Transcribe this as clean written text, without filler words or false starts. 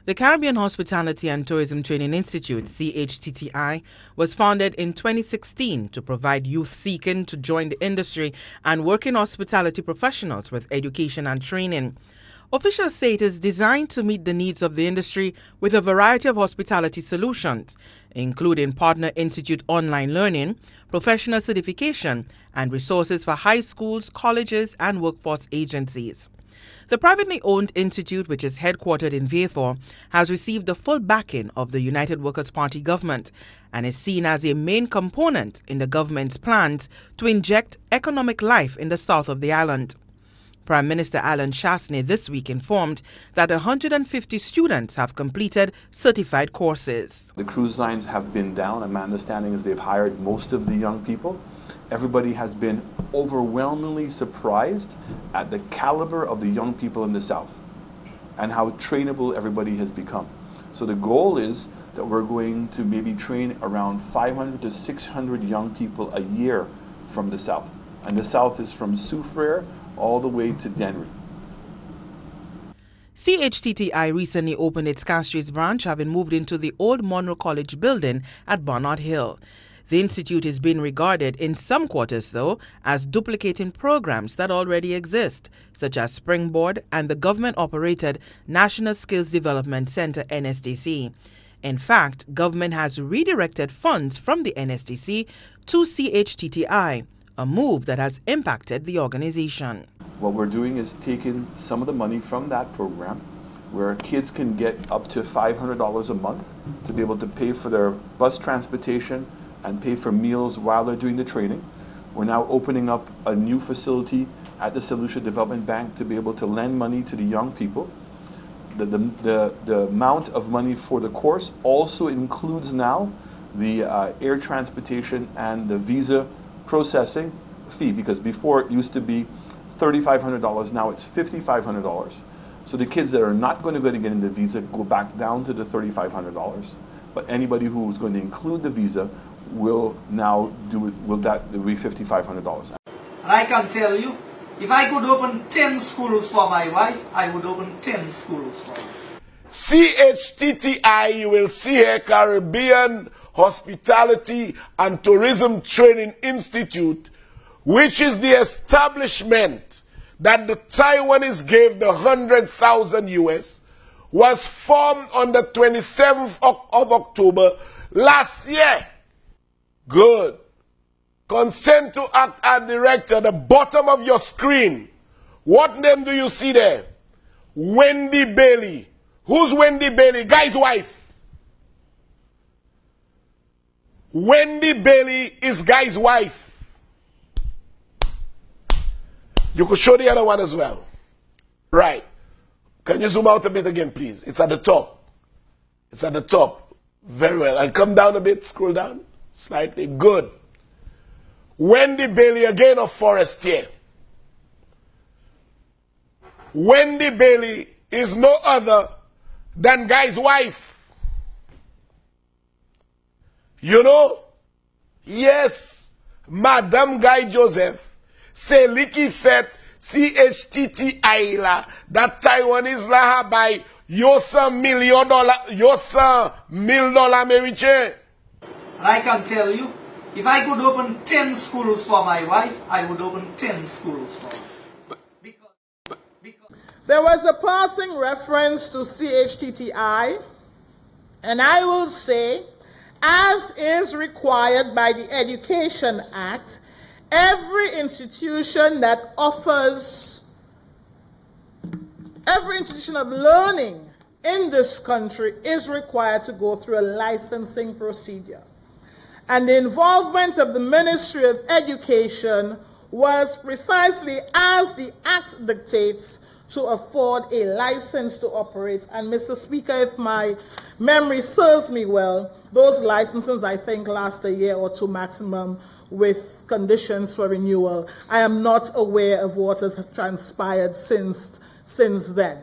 The Caribbean Hospitality and Tourism Training Institute, CHTTI, was founded in 2016 to provide youth seeking to join the industry and working hospitality professionals with education and training. Officials say it is designed to meet the needs of the industry with a variety of hospitality solutions, including partner institute online learning, professional certification, and resources for high schools, colleges, and workforce agencies. The privately owned institute, which is headquartered in Vieux, has received the full backing of the United Workers' Party government and is seen as a main component in the government's plans to inject economic life in the south of the island. Prime Minister Alan Chastanet this week informed that 150 students have completed certified courses. The cruise lines have been down, and my understanding is they've hired most of the young people. Everybody has been overwhelmingly surprised at the caliber of the young people in the South and how trainable everybody has become. So the goal is that we're going to maybe train around 500 to 600 young people a year from the South. And the South is from Soufriere all the way to Dennery. CHTTI recently opened its Castries branch, having moved into the old Monroe College building at Barnard Hill. The institute is being regarded in some quarters, though, as duplicating programs that already exist, such as Springboard and the government-operated National Skills Development Center NSDC. In fact, government has redirected funds from the NSDC to CHTTI, a move that has impacted the organization. What we're doing is taking some of the money from that program, where kids can get up to $500 a month to be able to pay for their bus transportation and pay for meals while they're doing the training. We're now opening up a new facility at the Solution Development Bank to be able to lend money to the young people. The amount of money for the course also includes now the air transportation and the visa processing fee, because before it used to be $3,500, now it's $5,500. So the kids that are not going to get in the visa go back down to the $3,500, but anybody who's going to include the visa will now do it, will be $5,500. And I can tell you, if I could open 10 schools for my wife, I would open 10 schools for her. CHTTI, you will see here, Caribbean Hospitality and Tourism Training Institute, which is the establishment that the Taiwanese gave the 100,000 US, was formed on the 27th of October last year. Good. Consent to act as director, the bottom of your screen. What name do you see there? Wendy Bailey. Who's Wendy Bailey? Guy's wife. Wendy Bailey is Guy's wife. You could show the other one as well. Right. Can you zoom out a bit again, please? It's at the top. It's at the top. Very well. And come down a bit, scroll down. Slightly. Good. Wendy Bailey, again of Forestier. Wendy Bailey is no other than Guy's wife. You know? Yes. Madame Guy Joseph, c'est lui qui fait CHTTI là, that Taiwanese là by $100 million, $100 million américain. And I can tell you, if I could open 10 schools for my wife, I would open 10 schools for her. Because there was a passing reference to CHTTI, and I will say, as is required by the Education Act, every institution that offers, every institution of learning in this country is required to go through a licensing procedure. And the involvement of the Ministry of Education was precisely as the Act dictates to afford a license to operate. And Mr. Speaker, if my memory serves me well, those licenses I think last a year or two maximum with conditions for renewal. I am not aware of what has transpired since then.